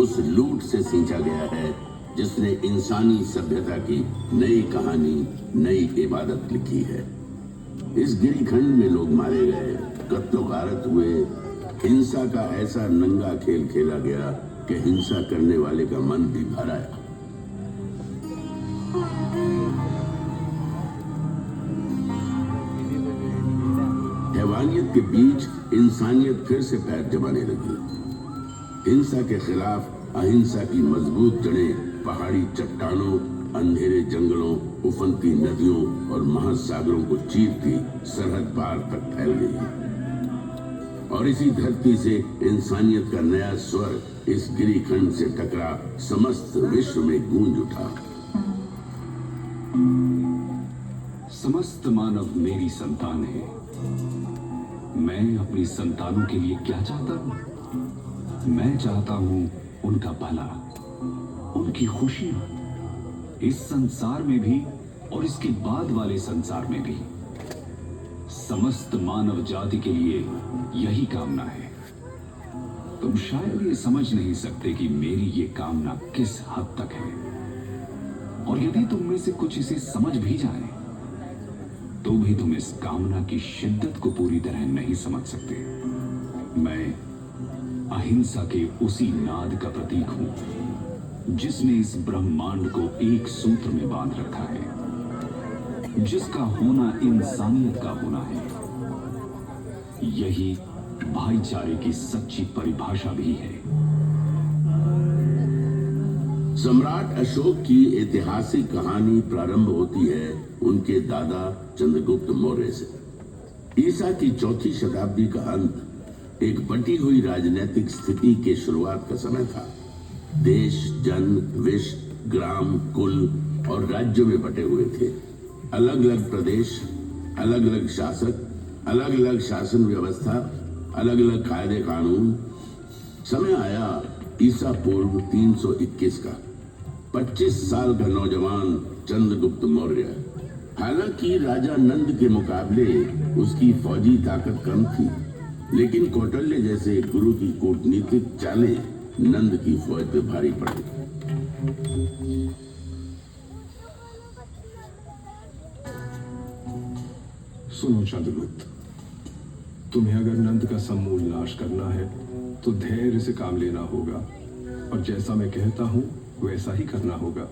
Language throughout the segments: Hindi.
उस लूट से सींचा गया है जिसने इंसानी सभ्यता की नई कहानी, नई इबादत लिखी है। इस गिरिखंड में लोग मारे गए, कत्लो गारत हुए, हिंसा का ऐसा नंगा खेल खेला गया कि हिंसा करने वाले का मन भी भर आया। हैवानियत के बीच इंसानियत फिर से पैर जमाने लगी। हिंसा के खिलाफ अहिंसा की मजबूत जड़ें पहाड़ी चट्टानों, अंधेरे जंगलों, उफनती नदियों और महासागरों को चीरती सरहद पार तक फैल गई। और इसी धरती से इंसानियत का नया स्वर इस गिरिखंड से टकरा समस्त विश्व में गूंज उठा। समस्त मानव मेरी संतान है। मैं अपनी संतानों के लिए क्या चाहता हूं? मैं चाहता हूं उनका भला, उनकी खुशी, इस संसार में भी और इसके बाद वाले संसार में भी। समस्त मानव जाति के लिए यही कामना है। तुम शायद ये समझ नहीं सकते कि मेरी ये कामना किस हद तक है, और यदि तुम में से कुछ इसे समझ भी जाए तो भी तुम इस कामना की शिद्दत को पूरी तरह नहीं समझ सकते। मैं अहिंसा के उसी नाद का प्रतीक हूं जिसने इस ब्रह्मांड को एक सूत्र में बांध रखा है, जिसका होना इंसानियत का होना है। यही भाईचारे की सच्ची परिभाषा भी है। सम्राट अशोक की ऐतिहासिक कहानी प्रारंभ होती है उनके दादा चंद्रगुप्त मौर्य से। ईसा की चौथी शताब्दी का अंत एक बटी हुई राजनीतिक स्थिति के शुरुआत का समय था। देश, जन, विश्व, ग्राम, कुल और राज्यों में बटे हुए थे। अलग अलग प्रदेश, अलग अलग शासक, अलग अलग शासन व्यवस्था, अलग अलग कायदे कानून। समय आया ईसा पूर्व 321 का। 25 साल का नौजवान चंद्रगुप्त मौर्य। हालांकि राजा नंद के मुकाबले उसकी फौजी ताकत कम थी, लेकिन कौटल्य जैसे गुरु की कूटनीतिक चालें नंद की फौज पे भारी पड़ी। सुनो चंद्रगुप्त, तुम्हें अगर नंद का समूल नाश करना है तो धैर्य से काम लेना होगा, और जैसा मैं कहता हूं वैसा ही करना होगा।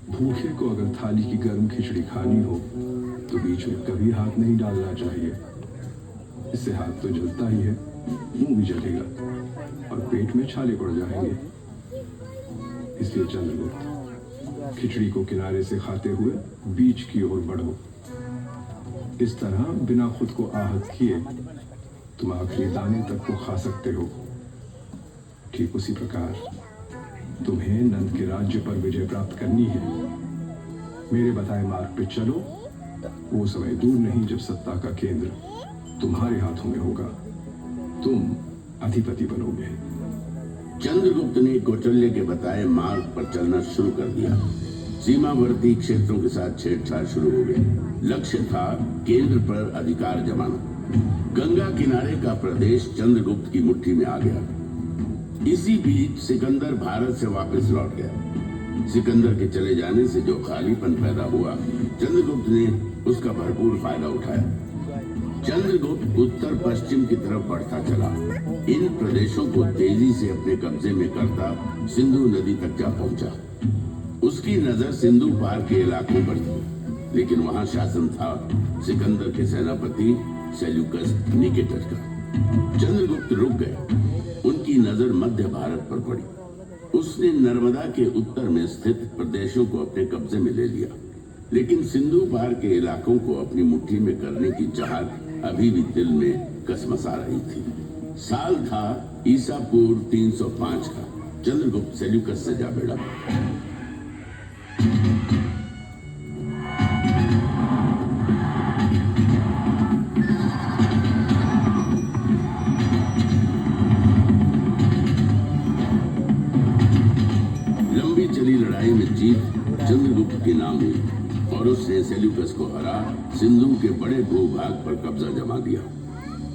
भूखे को अगर थाली की गर्म खिचड़ी खानी हो तो बीच में कभी हाथ नहीं डालना चाहिए। इससे हाथ तो जलता ही है, मुंह भी जलेगा और पेट में छाले पड़ जाएंगे। इसलिए चंद्रगुप्त, खिचड़ी को किनारे से खाते हुए बीच की ओर बढ़ो। इस तरह बिना खुद को आहत किए तुम आखिरी दाने तक को खा सकते हो। ठीक उसी प्रकार तुम्हें नंद के राज्य पर विजय प्राप्त करनी है। मेरे बताए मार्ग पे चलो। वो समय दूर नहीं जब सत्ता का केंद्र तुम्हारे हाथों में होगा। तुम अधिपति बनोगे। चंद्रगुप्त ने कौटल्य के बताए मार्ग पर चलना शुरू कर दिया। सीमावर्ती क्षेत्रों के साथ छेड़छाड़ शुरू हो गई। लक्ष्य था केंद्र पर अधिकार जमाना। गंगा किनारे का प्रदेश चंद्रगुप्त की मुट्ठी में आ गया। इसी बीच सिकंदर भारत से वापस लौट गया। सिकंदर के चले जाने से जो खालीपन पैदा हुआ, चंद्रगुप्त ने उसका भरपूर फायदा उठाया। चंद्रगुप्त उत्तर पश्चिम की तरफ बढ़ता चला। इन प्रदेशों को तेजी से अपने कब्जे में करता सिंधु नदी तक जा पहुंचा। उसकी नजर सिंधु पार के इलाकों पर थी, लेकिन वहां शासन था सिकंदर के सेनापति सेल्यूकस निकेटर का। चंद्रगुप्त रुक गए। उनकी नजर मध्य भारत पर पड़ी। उसने नर्मदा के उत्तर में स्थित प्रदेशों को अपने कब्जे में ले लिया, लेकिन सिंधु पार के इलाकों को अपनी मुट्ठी में करने की चाहत अभी भी दिल में कसमसा रही थी। साल था ईसा पूर्व 305 का। चंद्रगुप्त सेल्यूकस से जा भिड़ा। लड़ाई में जीत चंद्रगुप्त के नाम हुई और उसने सेल्यूकस को हरा सिंधु के बड़े भूभाग पर कब्जा जमा दिया।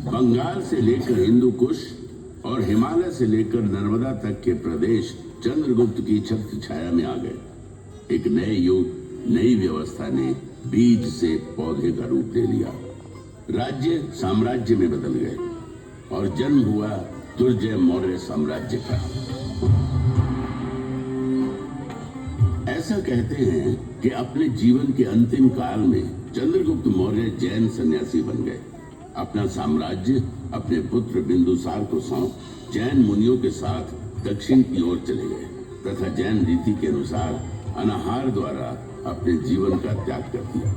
बंगाल से लेकर हिंदू कुश, और हिमालय से लेकर नर्मदा तक के प्रदेश चंद्रगुप्त की छत्र छाया में आ गए। एक नए युग, नई व्यवस्था ने बीज से पौधे का रूप ले लिया। राज्य साम्राज्य में बदल गए और जन्म हुआ दुर्जय मौर्य साम्राज्य का। ऐसा कहते हैं कि अपने जीवन के अंतिम काल में चंद्रगुप्त मौर्य जैन सन्यासी बन गए। अपना साम्राज्य अपने पुत्र बिंदुसार को सौंप जैन मुनियों के साथ दक्षिण की ओर चले गए तथा जैन रीति के अनुसार अनाहार द्वारा अपने जीवन का त्याग कर दिया।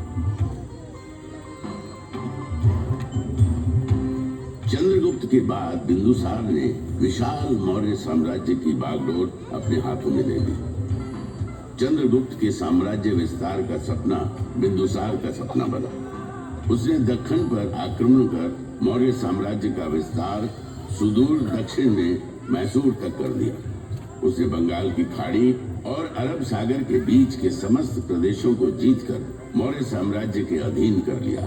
चंद्रगुप्त के बाद बिंदुसार ने विशाल मौर्य साम्राज्य की बागडोर अपने हाथों में ले ली। चंद्रगुप्त के साम्राज्य विस्तार का सपना बिंदुसार का सपना बना। उसने दक्षिण पर आक्रमण कर मौर्य साम्राज्य का विस्तार सुदूर दक्षिण में मैसूर तक कर दिया। उसने बंगाल की खाड़ी और अरब सागर के बीच के समस्त प्रदेशों को जीतकर मौर्य साम्राज्य के अधीन कर लिया।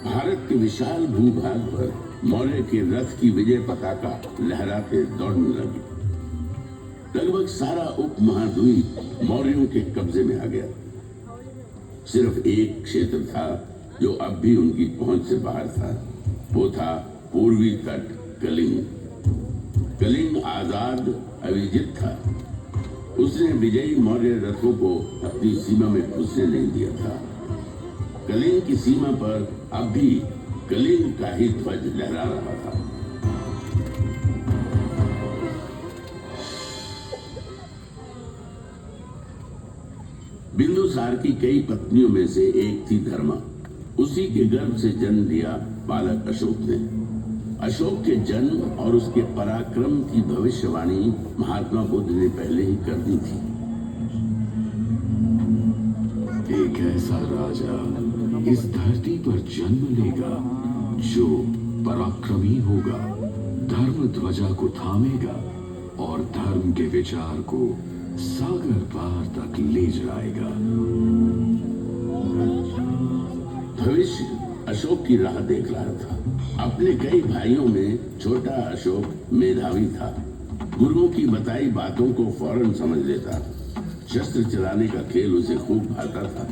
भारत के विशाल भूभाग पर मौर्य के रथ की विजय पताका लहराते दौड़ने लगी। लगभग सारा उपमहाद्वीप मौर्यों के कब्जे में आ गया। सिर्फ एक क्षेत्र था जो अब भी उनकी पहुंच से बाहर था। वो था पूर्वी तट कलिंग। कलिंग आजाद अविजित था। उसने विजयी मौर्य रथों को अपनी सीमा में घुसने नहीं दिया था। कलिंग की सीमा पर अब भी कलिंग का ही ध्वज लहरा रहा था। बिंदुसार की कई पत्नियों में से एक थी धर्मा। उसी के गर्भ से जन्म लिया बालक अशोक ने। अशोक के जन्म और उसके पराक्रम की भविष्यवाणी महात्मा बुद्ध ने पहले ही कर दी थी। एक ऐसा राजा इस धरती पर जन्म लेगा जो पराक्रमी होगा, धर्म ध्वजा को थामेगा और धर्म के विचार को सागर पार तक ले जाएगा। भविष्य अशोक की राह देख रहा था। अपने कई भाइयों में छोटा अशोक मेधावी था। गुरुओं की बताई बातों को फौरन समझ लेता। शस्त्र चलाने का खेल उसे खूब भाता था।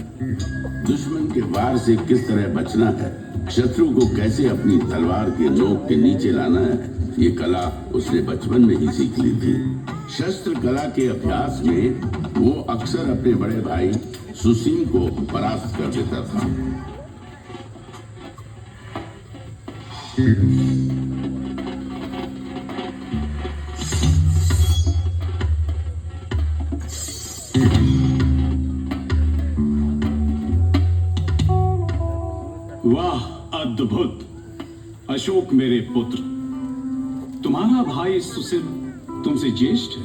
दुश्मन के वार से किस तरह बचना है, शत्रु को कैसे अपनी तलवार के नोक के नीचे लाना है, ये कला उसने बचपन में ही सीख ली थी। शस्त्र कला के अभ्यास में वो अक्सर अपने बड़े भाई सुसीम को परास्त कर देता था। वाह, अद्भुत! अशोक मेरे पुत्र, तुम्हारा भाई सुसिम तुमसे ज्येष्ठ है,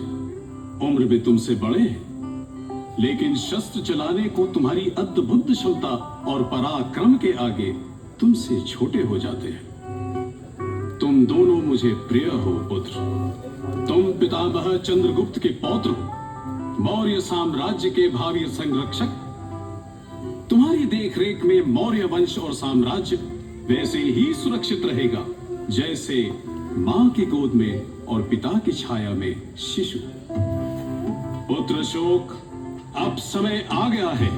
उम्र में तुमसे बड़े हैं, लेकिन शस्त्र चलाने को तुम्हारी अद्भुत क्षमता और पराक्रम के आगे तुमसे छोटे हो जाते हैं। तुम दोनों मुझे प्रिय हो पुत्र। तुम पितामह चंद्रगुप्त के पौत्र हो, मौर्य साम्राज्य के भावी संरक्षक। तुम्हारी देखरेख में मौर्य वंश और साम्राज्य वैसे ही सुरक्षित रहेगा जैसे मां की गोद में और पिता की छाया में शिशु। पुत्र अशोक, अब समय आ गया है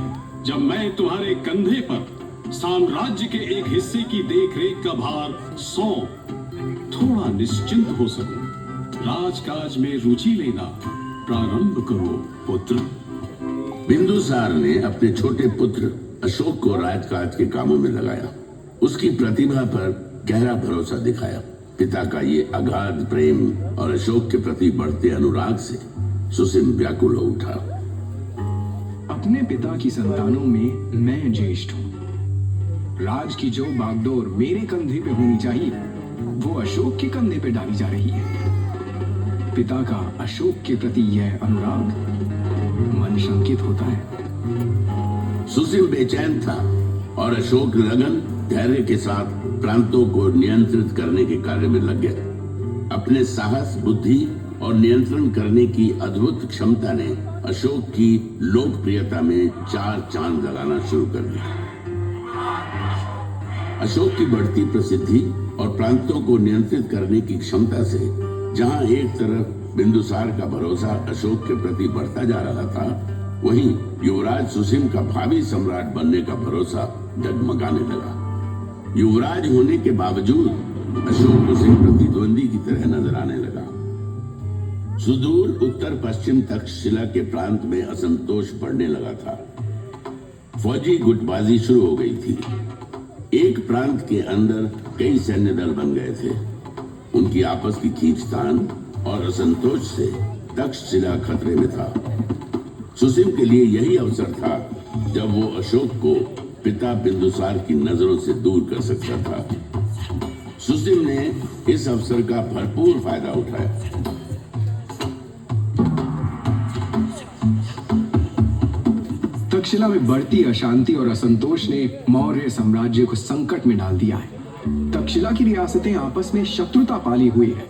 जब मैं तुम्हारे कंधे पर साम्राज्य के एक हिस्से की देखरेख का भार सौंप थोड़ा निश्चिंत हो सकूं। राजकाज में रुचि लेना प्रारंभ करो पुत्र। बिंदुसार ने अपने छोटे पुत्र अशोक को राजकाज के कामों में लगाया। उसकी प्रतिभा पर गहरा भरोसा दिखाया। पिता का ये अगाध प्रेम और अशोक के प्रति बढ़ते अनुराग से सुसिम व्याकुल हो उठा। अपने पिता की संतानों में मैं ज्येष्ठ हूँ। राज की जो बागडोर मेरे कंधे पे होनी चाहिए वो अशोक के कंधे पे डाली जा रही है। पिता का अशोक के प्रति यह अनुराग मन शंकित होता है। सुसिम बेचैन था और अशोक लगन धैर्य के साथ प्रांतों को नियंत्रित करने के कार्य में लग गया। अपने साहस, बुद्धि और नियंत्रण करने की अद्भुत क्षमता ने अशोक की लोकप्रियता में 4 चांद लगाना शुरू कर दिया। अशोक की बढ़ती प्रसिद्धि और प्रांतों को नियंत्रित करने की क्षमता से जहां एक तरफ बिंदुसार का भरोसा अशोक के प्रति बढ़ता जा रहा था, वहीं युवराज सुसिम का भावी सम्राट बनने का भरोसा डगमगाने लगा। युवराज होने के बावजूद अशोक उसे प्रतिद्वंदी की तरह नजर आने लगा। सुदूर उत्तर पश्चिम तक्षशिला के प्रांत में असंतोष बढ़ने लगा था। फौजी गुटबाजी शुरू हो गई थी। एक प्रांत के अंदर कई सैन्य दल बन गए थे। उनकी आपस की खींचतान और असंतोष से तक्षशिला खतरे में था। सुसिम के लिए यही अवसर था जब वो अशोक को पिता बिंदुसार की नजरों से दूर कर सकता था। सुसिम ने इस अवसर का भरपूर फायदा उठाया। तक्षशिला में बढ़ती अशांति और असंतोष ने मौर्य साम्राज्य को संकट में डाल दिया है। तक्षशिला की रियासतें आपस में शत्रुता पाली हुई है।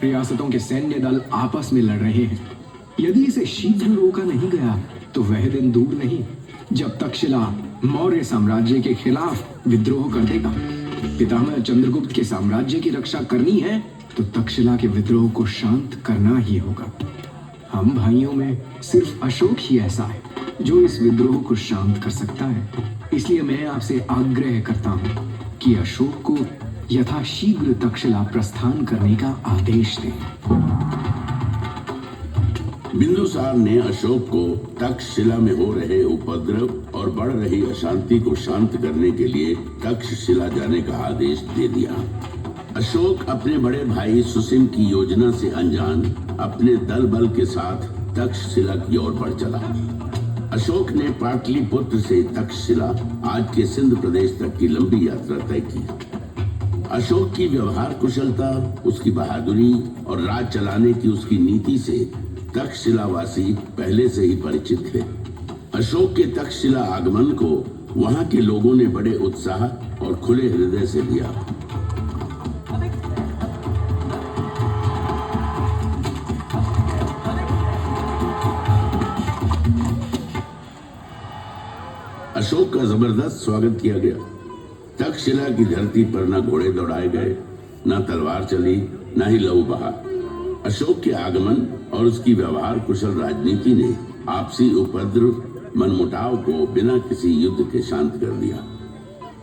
रियासतों के सैन्य दल आपस में लड़ रहे हैं। यदि इसे शीघ्र रोका नहीं गया तो वह दिन दूर नहीं जब तक्षशिला मौर्य साम्राज्य के खिलाफ विद्रोह कर देगा। पितामह चंद्रगुप्त के साम्राज्य की रक्षा करनी है तो तक्षशिला के विद्रोह को शांत करना ही होगा। हम भाइयों में सिर्फ अशोक ही ऐसा है जो इस विद्रोह को शांत कर सकता है। इसलिए मैं आपसे आग्रह करता हूं कि अशोक को यथाशीघ्र तक्षशिला प्रस्थान करने का आदेश दें। बिंदुसार ने अशोक को तक्षशिला में हो रहे उपद्रव और बढ़ रही अशांति को शांत करने के लिए तक्षशिला जाने का आदेश दे दिया। अशोक अपने बड़े भाई सुसिम की योजना से अनजान अपने दल बल के साथ तक्षशिला की ओर बढ़ चला। अशोक ने पाटलिपुत्र से तक्षशिला, आज के सिंध प्रदेश तक की लंबी यात्रा तय की। अशोक की व्यवहार कुशलता, उसकी बहादुरी और राज चलाने की उसकी नीति से तक्षशिलावासी पहले से ही परिचित थे। अशोक के तक्षशिला आगमन को वहां के लोगों ने बड़े उत्साह और खुले हृदय से लिया। अशोक का जबरदस्त स्वागत किया गया। तक्षशिला की धरती पर न घोड़े दौड़ाए गए, न तलवार चली, न ही लहू बहा। अशोक के आगमन और उसकी व्यवहार कुशल राजनीति ने आपसी उपद्रव, मनमुटाव को बिना किसी युद्ध के शांत कर दिया।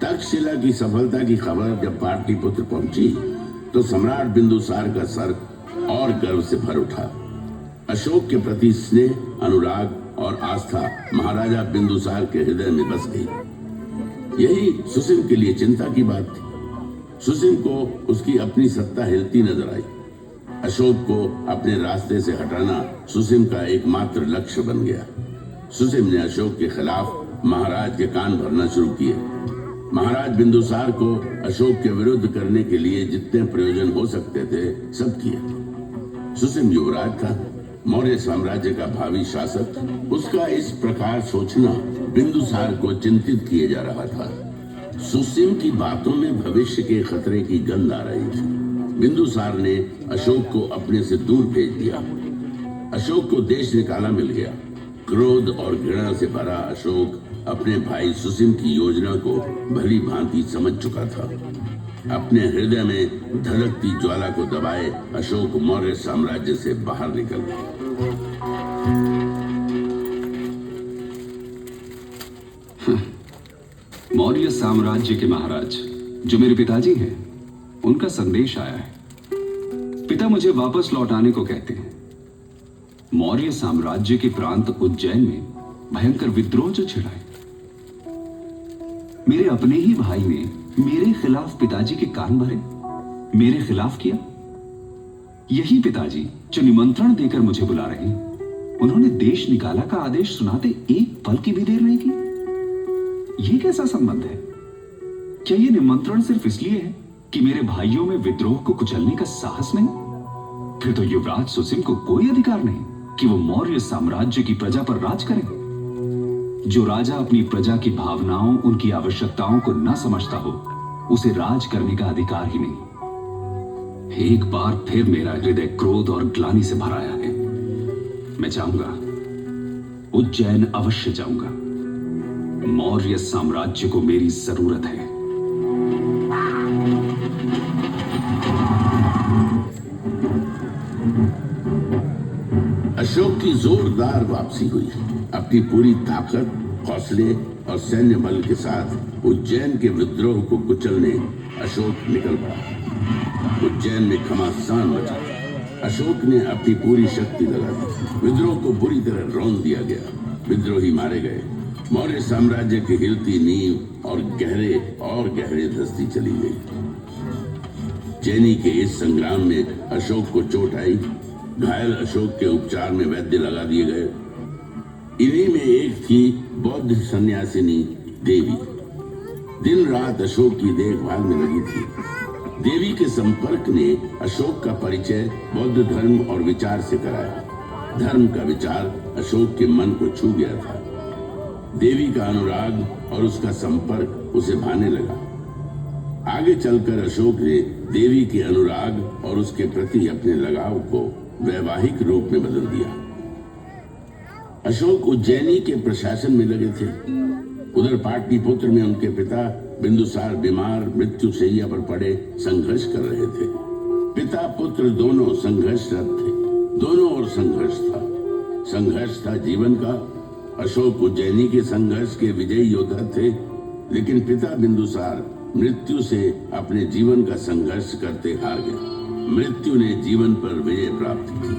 तक्षशिला की सफलता की खबर जब पाटलिपुत्र पहुंची तो सम्राट बिंदुसार का सर और गर्व से भर उठा। अशोक के प्रति स्नेह, अनुराग और आस्था महाराजा बिंदुसार के हृदय में बस गई। यही सुसिम के लिए चिंता की बात थी। सुसिम को उसकी अपनी सत्ता हिलती नजर आई। अशोक को अपने रास्ते से हटाना सुसिम का एकमात्र लक्ष्य बन गया। सुसिम ने अशोक के खिलाफ महाराज के कान भरना शुरू किए। महाराज बिंदुसार को अशोक के विरुद्ध करने के लिए जितने प्रयोजन हो सकते थे सब किए। सुसिम युवराज था, मौर्य साम्राज्य का भावी शासक। उसका इस प्रकार सोचना बिंदुसार को चिंतित किए जा रहा था। सुसिम की बातों में भविष्य के खतरे की गंध आ रही थी। बिंदुसार ने अशोक को अपने से दूर भेज दिया। अशोक को देश निकाला मिल गया। क्रोध और घृणा से भरा अशोक अपने भाई सुसिम की योजना को भली भांति समझ चुका था। अपने हृदय में धड़कती ज्वाला को दबाए अशोक मौर्य साम्राज्य से बाहर निकल गया। मौर्य साम्राज्य के महाराज जो मेरे पिताजी हैं, उनका संदेश आया है। पिता मुझे वापस लौट आने को कहते हैं। मौर्य साम्राज्य के प्रांत उज्जैन में भयंकर विद्रोह जो छिड़ा है। मेरे अपने ही भाई ने मेरे खिलाफ पिताजी के कान भरे, मेरे खिलाफ किया। यही पिताजी जो निमंत्रण देकर मुझे बुला रहे हैं, उन्होंने देश निकाला का आदेश सुनाते एक पल की भी देर नहीं की। यह कैसा संबंध है? क्या यह निमंत्रण सिर्फ इसलिए है कि मेरे भाइयों में विद्रोह को कुचलने का साहस नहीं? फिर तो युवराज सुसिम को कोई अधिकार नहीं कि वो मौर्य साम्राज्य की प्रजा पर राज करें। जो राजा अपनी प्रजा की भावनाओं, उनकी आवश्यकताओं को न समझता हो, उसे राज करने का अधिकार ही नहीं। एक बार फिर मेरा हृदय क्रोध और ग्लानि से भर आया है। मैं जाऊंगा, उज्जैन अवश्य जाऊंगा। मौर्य साम्राज्य को मेरी जरूरत है। अशोक की जोरदार वापसी हुई। अपनी पूरी ताकत, हौसले और सैन्य बल के साथ उज्जैन के विद्रोह को कुचलने अशोक निकल पड़ा। उज्जैन में घमासान मचा। अशोक ने अपनी पूरी शक्ति लगा दी। विद्रोह को बुरी तरह रौंद दिया गया। विद्रोही मारे गए। मौर्य साम्राज्य की हिलती नींव और गहरे धंसती चली गई। जैनी के इस संग्राम में अशोक को चोट आई। घायल अशोक के उपचार में वैद्य लगा दिए गए। इन्हीं में एक थी बौद्ध सन्यासिनी देवी। दिन रात अशोक की देखभाल में लगी थी। देवी के संपर्क ने अशोक का परिचय बौद्ध धर्म और विचार से कराया। धर्म का विचार अशोक के मन को छू गया था। देवी का अनुराग और उसका संपर्क उसे भाने लगा। आगे चलकर अशोक ने देवी के अनुराग और उसके प्रति अपने लगाव को वैवाहिक रूप में बदल दिया। अशोक उज्जैनी के प्रशासन में लगे थे। उधर पाटलिपुत्र में उनके पिता बिंदुसार बीमार मृत्युशैया पर पड़े संघर्ष कर रहे थे। पिता पुत्र दोनों संघर्षरत थे। दोनों ओर संघर्ष था। संघर्ष था जीवन का। अशोक उज्जैनी के संघर्ष के विजयी योद्धा थे, लेकिन पिता बिंदुसार मृत्यु से अपने जीवन का संघर्ष करते हार गया। मृत्यु ने जीवन पर विजय प्राप्त की।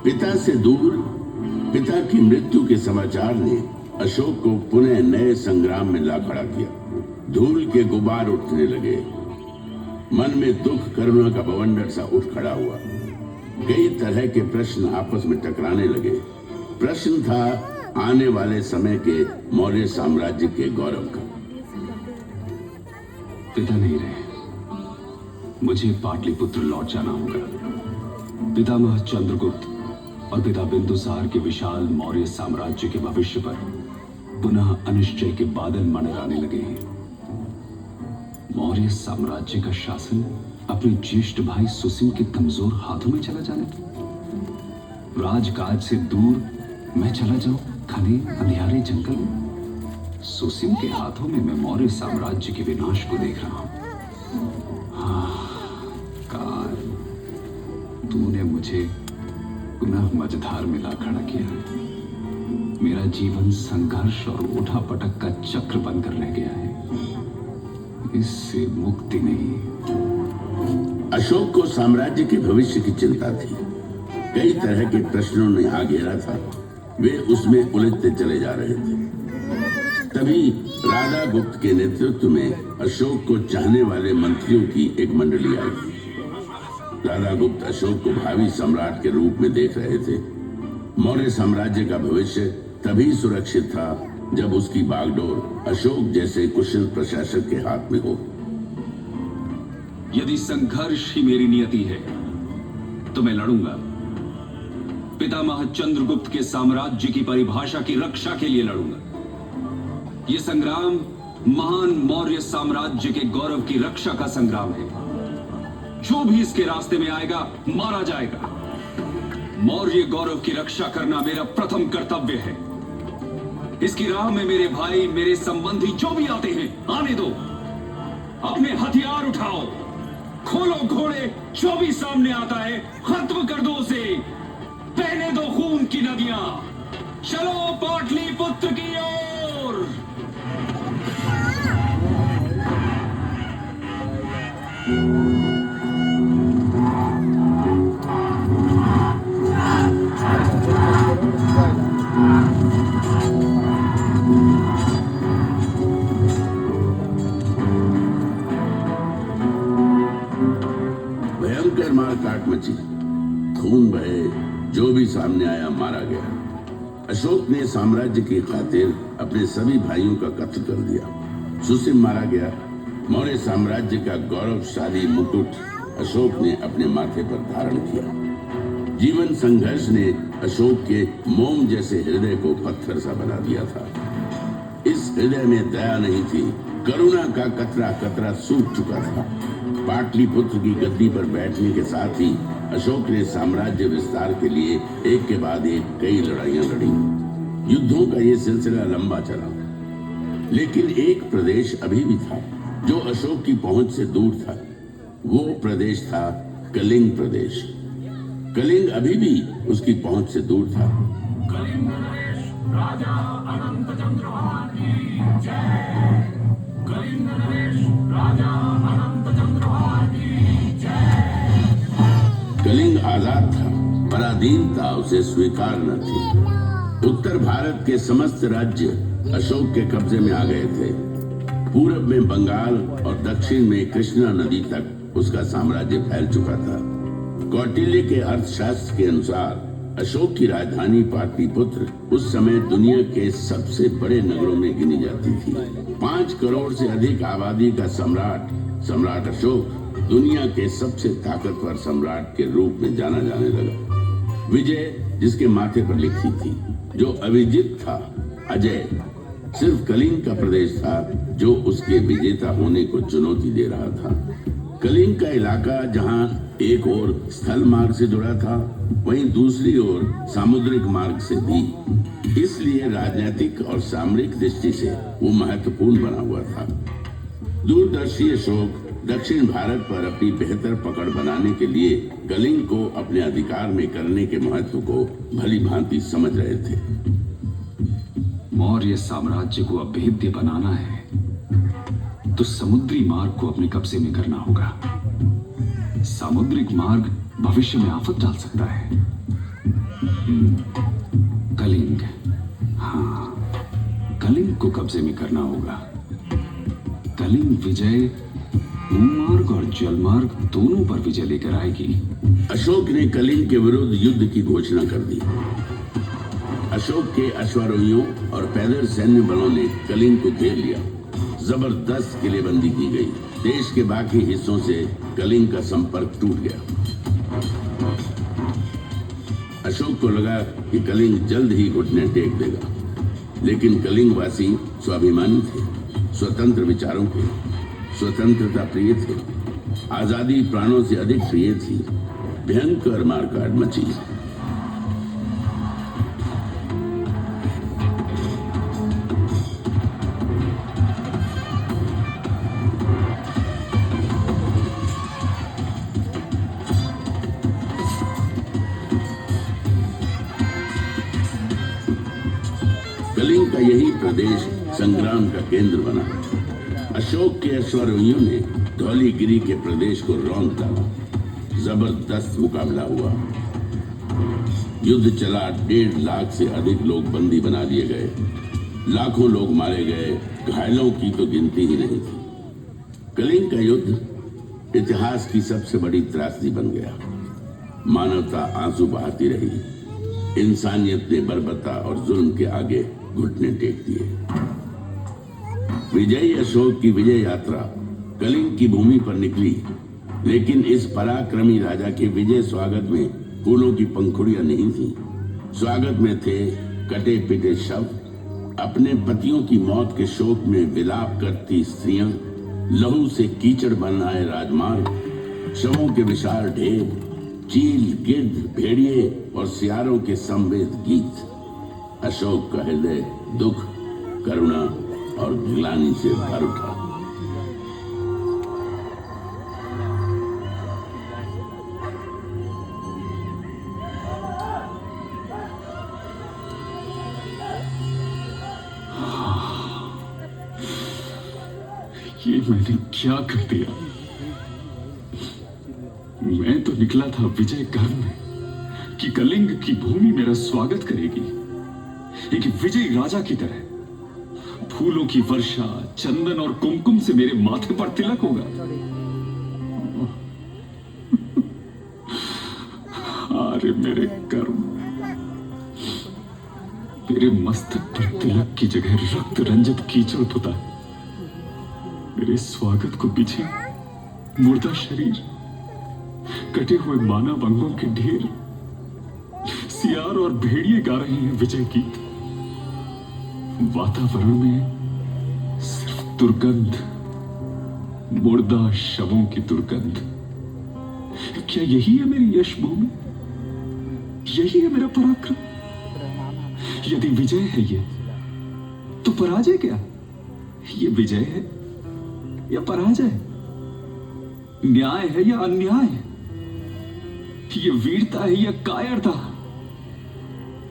पिता से दूर पिता की मृत्यु के समाचार ने अशोक को पुनः नए संग्राम में ला खड़ा किया। धूल के गुबार उठने लगे। मन में दुख करुणा का बवंडर सा उठ खड़ा हुआ। कई तरह के प्रश्न आपस में टकराने लगे। प्रश्न था आने वाले समय के मौर्य साम्राज्य के गौरव का। पिता नहीं रहे। मुझे पाटलिपुत्र लौट जाना होगा। पितामह चंद्रगुप्त और पिता बिंदुसार के विशाल मौर्य साम्राज्य के भविष्य पर पुनः अनिश्चय के बादल मंडराने लगे हैं। मौर्य साम्राज्य का शासन अपने ज्येष्ठ भाई सुसिम के कमजोर हाथों में चला जाने, राजकाज से दूर मैं चला जाऊं घने अंधियारे जंगल में। सुसिम के हाथों में मैं मौर्य साम्राज्य के विनाश को देख रहा हूं। काल, तूने मुझे पुनः मझधार में ला खड़ा किया है। मेरा जीवन संघर्ष और उठापटक का चक्र बनकर रह गया है। इससे मुक्ति नहीं। अशोक को साम्राज्य के भविष्य की चिंता थी। कई तरह के प्रश्नों ने आ घेरा था। वे उसमें उलझते चले जा रहे थे। तभी राधा गुप्त के नेतृत्व में अशोक को चाहने वाले मंत्रियों की एक मंडली आई। राधा गुप्त अशोक को भावी सम्राट के रूप में देख रहे थे। मौर्य साम्राज्य का भविष्य तभी सुरक्षित था जब उसकी बागडोर अशोक जैसे कुशल प्रशासक के हाथ में हो। यदि संघर्ष ही मेरी नियति है तो मैं लड़ूंगा। पितामह चंद्रगुप्त के साम्राज्य की परिभाषा की रक्षा के लिए लड़ूंगा। यह संग्राम महान मौर्य साम्राज्य के गौरव की रक्षा का संग्राम है। जो भी इसके रास्ते में आएगा मारा जाएगा। मौर्य गौरव की रक्षा करना मेरा प्रथम कर्तव्य है। इसकी राह में मेरे भाई, मेरे संबंधी जो भी आते हैं आने दो। अपने हथियार उठाओ, खोलो घोड़े। जो भी सामने आता है खत्म कर दो उसे। बहने दो खून की नदियां। चलो पाटलिपुत्र की ओर। भयंकर मारकाट मची। खून बहे। जो भी सामने आया मारा गया। अशोक ने साम्राज्य की खातिर अपने सभी भाइयों का कत्ल कर दिया। सुसिम मारा गया। मौर्य साम्राज्य का गौरवशाली मुकुट अशोक ने अपने माथे पर धारण किया। जीवन संघर्ष ने अशोक के मोम जैसे हृदय को पत्थर सा बना दिया था। इस हृदय में दया नहीं थी। करुणा का कतरा कतरा सूख चुका था। पाटलिपुत्र की गद्दी पर बैठने के साथ ही अशोक ने साम्राज्य विस्तार के लिए एक के बाद एक कई लड़ाइयां लड़ी। युद्धों का ये सिलसिला लंबा चला, लेकिन एक प्रदेश अभी भी था जो अशोक की पहुंच से दूर था। वो प्रदेश था कलिंग प्रदेश। कलिंग अभी भी उसकी पहुंच से दूर था। कलिंग नरेश राजा अनंत चंद्रभान की जय। कलिंग नरेश राजा अनंत चंद्रभान की जय। कलिंग आजाद था, पराधीनता उसे स्वीकार न थी। उत्तर भारत के समस्त राज्य अशोक के कब्जे में आ गए थे। पूरब में बंगाल और दक्षिण में कृष्णा नदी तक उसका साम्राज्य फैल चुका था। कौटिल्य के अर्थशास्त्र के अनुसार अशोक की राजधानी पाटलिपुत्र उस समय दुनिया के सबसे बड़े नगरों में गिनी जाती थी। 5 करोड़ से अधिक आबादी का सम्राट अशोक दुनिया के सबसे ताकतवर सम्राट के रूप में जाना जाने लगा। विजय जिसके माथे पर लिखी थी, जो अविजित था, अजय। सिर्फ कलिंग का प्रदेश था जो उसके विजेता होने को चुनौती दे रहा था। कलिंग का इलाका जहां एक ओर स्थल मार्ग से जुड़ा था, वहीं दूसरी ओर सामुद्रिक मार्ग से भी। इसलिए राजनीतिक और सामरिक दृष्टि से वो महत्वपूर्ण बना हुआ था। दूरदर्शी अशोक दक्षिण भारत पर अपनी बेहतर पकड़ बनाने के लिए कलिंग को अपने अधिकार में करने के महत्व को भली भांति समझ रहे थे। मौर्य साम्राज्य को अभेद्य बनाना है तो समुद्री मार्ग को अपने कब्जे में करना होगा। सामुद्रिक मार्ग भविष्य में आफत डाल सकता है। कलिंग, हाँ, कलिंग को कब्जे में करना होगा। कलिंग विजय भूमार्ग और जलमार्ग दोनों पर विजय लेकर आएगी। अशोक ने कलिंग के विरुद्ध युद्ध की घोषणा कर दी। अशोक के अश्वारोहियों और पैदल सैन्य बलों ने कलिंग को घेर लिया। जबरदस्त किलेबंदी की गई। देश के बाकी हिस्सों से कलिंग का संपर्क टूट गया। अशोक को लगा कि कलिंग जल्द ही घुटने टेक देगा, लेकिन कलिंग वासी स्वाभिमानी थे, स्वतंत्र विचारों के, स्वतंत्रता प्रिय थे। आजादी प्राणों से अधिक प्रिय थी। भयंकर मारकाट मची। कलिंग का यही प्रदेश संग्राम का केंद्र बना। अशोक के अश्वारोहियों ने धौलीगिरी के प्रदेश को रौंद डाला। जबरदस्त मुकाबला हुआ। युद्ध चला। 1.5 लाख से अधिक लोग बंदी बना लिए गए। लाखों लोग मारे गए। घायलों की तो गिनती ही नहीं थी। कलिंग का युद्ध इतिहास की सबसे बड़ी त्रासदी बन गया। मानवता आंसू बहाती रही। इंसानियत ने बर्बरता और जुल्म के आगे घुटने टेक दिए। विजयी अशोक की विजय यात्रा कलिंग की भूमि पर निकली, लेकिन इस पराक्रमी राजा के विजय स्वागत में फूलों की पंखुड़ियां नहीं थी। स्वागत में थे कटे पिटे शव, अपने पतियों की मौत के शोक में विलाप करती स्त्रियां, लहू से कीचड़ बन आए राजमार्ग, शवों के विशाल ढेर, चील, गिद्ध, भेड़िए और सियारों के संवेद गीत। अशोक का हृदय दुख, करुणा और ग्लानि से भर उठा। ये मैंने क्या कर दिया? मैं तो निकला था विजय गर्व में कि कलिंग की भूमि मेरा स्वागत करेगी, एक विजयी राजा की तरह। फूलों की वर्षा, चंदन और कुमकुम से मेरे माथे पर तिलक होगा। अरे मेरे कर्म, मेरे मस्तक पर तिलक की जगह रक्त रंजित कीचड़ पुता। मेरे स्वागत को पीछे मुर्दा शरीर, कटे हुए मानव अंगों के ढेर, सियार और भेड़िए गा रहे हैं विजय गीत। वातावरण में सिर्फ दुर्गंध, मुर्दा शवों की दुर्गंध। क्या यही है मेरी यश भूमि? यही है मेरा पराक्रम? यदि विजय है ये, तो पराजय क्या? ये विजय है या पराजय? न्याय है या अन्याय? ये वीरता है या कायरता?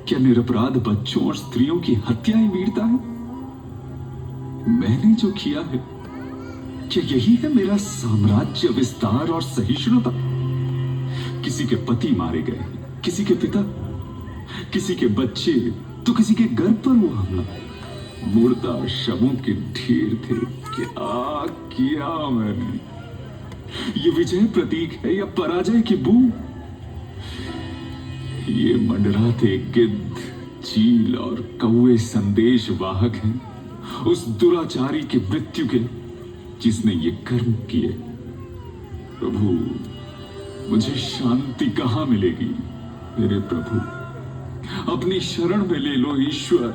क्या निरपराध बच्चों और स्त्रियों की हत्या ही वीरता है? मैंने जो किया है, क्या यही है मेरा साम्राज्य विस्तार और सहिष्णुता? किसी के पति मारे गए, किसी के पिता, किसी के बच्चे, तो किसी के घर पर हुआ हमला। मुर्दा शवों के ढेर थे। क्या किया मैंने? ये विजय प्रतीक है या पराजय की बू? ये मंडराते गिद्ध, चील और कौवे संदेश वाहक हैं उस दुराचारी की मृत्यु के, जिसने ये कर्म किए। प्रभु, मुझे शांति कहां मिलेगी? मेरे प्रभु, अपनी शरण में ले लो ईश्वर,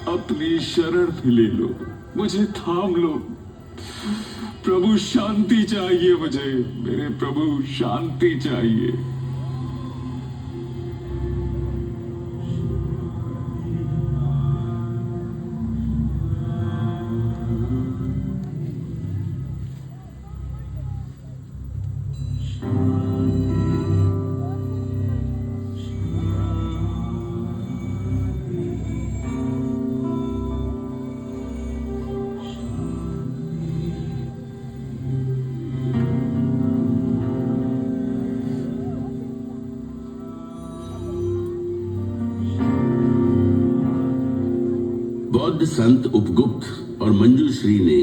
अपनी शरण में ले लो, मुझे थाम लो। प्रभु, शांति चाहिए मुझे, मेरे प्रभु, शांति चाहिए। बौद्ध संत उपगुप्त और मंजूश्री ने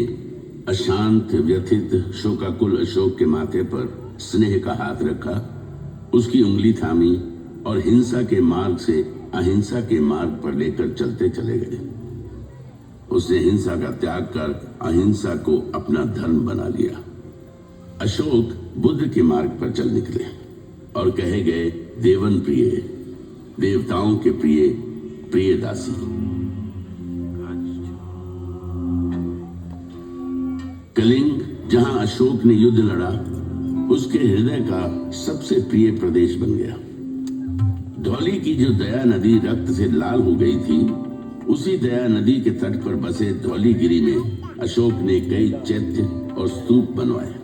अशांत, व्यथित, शोकाकुल अशोक के माथे पर स्नेह का हाथ रखा, उसकी उंगली थामी और हिंसा के मार्ग से अहिंसा के मार्ग पर लेकर चलते चले गए। उसने हिंसा का त्याग कर अहिंसा को अपना धर्म बना लिया। अशोक बुद्ध के मार्ग पर चल निकले और कहे गए, देवन प्रिय, देवताओं के प्रिय, प्रिय दासी। कलिंग, जहां अशोक ने युद्ध लड़ा, उसके हृदय का सबसे प्रिय प्रदेश बन गया। धौली की जो दया नदी रक्त से लाल हो गई थी, उसी दया नदी के तट पर बसे धौलीगिरी में अशोक ने कई चैत्य और स्तूप बनवाए,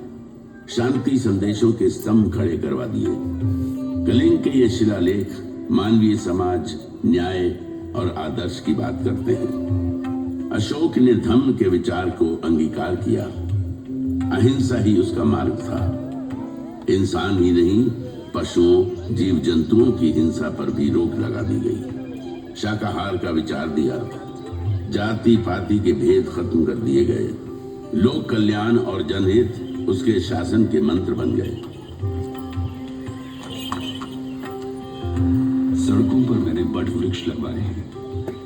शांति संदेशों के स्तंभ खड़े करवा दिए। कलिंग के ये शिलालेख मानवीय समाज, न्याय और आदर्श की बात करते हैं। अशोक ने धम्म के विचार को अंगीकार किया। अहिंसा ही उसका मार्ग था। इंसान ही नहीं, पशुओं, जीव जंतुओं की हिंसा पर भी रोक लगा दी गई। शाकाहार का विचार दिया। जाति पाति के भेद खत्म कर दिए गए। लोक कल्याण और जनहित उसके शासन के मंत्र बन गए। सड़कों पर मैंने बड़ वृक्ष लगवाए हैं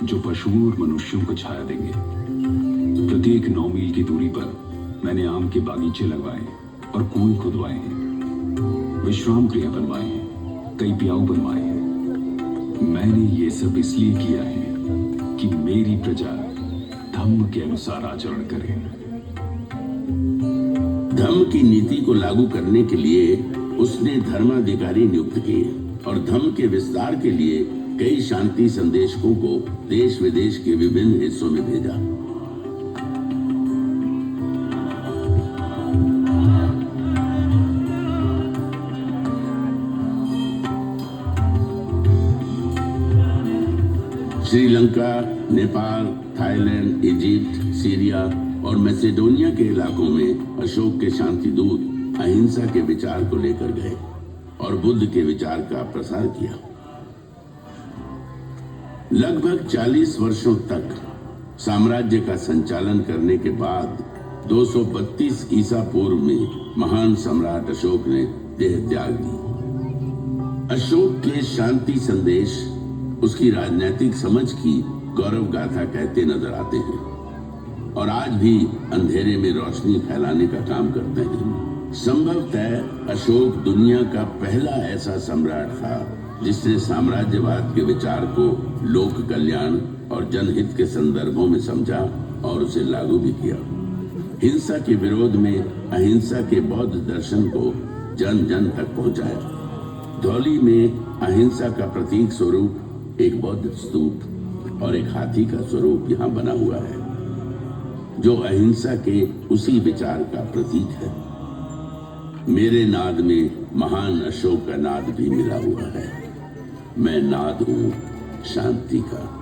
जो पशुओं और मनुष्यों को छाया देंगे। प्रत्येक 9 मील की दूरी पर मैंने आम के बागीचे लगवाए और कुएं खुदवाए हैं, विश्राम गृह बनवाए हैं, कई प्याऊ बनवाए हैं। मैंने ये सब इसलिए किया है कि मेरी प्रजा धम्म के अनुसार आचरण करे। धम्म की नीति को लागू करने के लिए उसने धर्माधिकारी नियुक्त किए और धम्म के विस्तार के लिए कई शांति संदेशकों को देश विदेश के विभिन्न हिस्सों में भेजा। Sri Lanka, Nepal, Thailand, Egypt, Syria और मैसेडोनिया के इलाकों में अशोक के शांति दूत अहिंसा के विचार को लेकर गए और बुद्ध के विचार का प्रसार किया। लगभग 40 वर्षों तक साम्राज्य का संचालन करने के बाद 232 ईसा पूर्व में महान सम्राट अशोक ने देह त्याग दी। अशोक के शांति संदेश उसकी राजनीतिक समझ की गौरव गाथा कहते नजर आते हैं और आज भी अंधेरे में रोशनी फैलाने का काम करते हैं। संभवतः अशोक दुनिया का पहला ऐसा सम्राट था जिसने साम्राज्यवाद के विचार को लोक कल्याण और जनहित के संदर्भों में समझा और उसे लागू भी किया। हिंसा के विरोध में अहिंसा के बौद्ध दर्शन को जन जन तक पहुंचाया। धौली में अहिंसा का प्रतीक स्वरूप एक बौद्ध स्तूप और एक हाथी का स्वरूप यहाँ बना हुआ है, जो अहिंसा के उसी विचार का प्रतीक है। मेरे नाद में महान अशोक का नाद भी मिला हुआ है। मैं नाद हूं शांति का।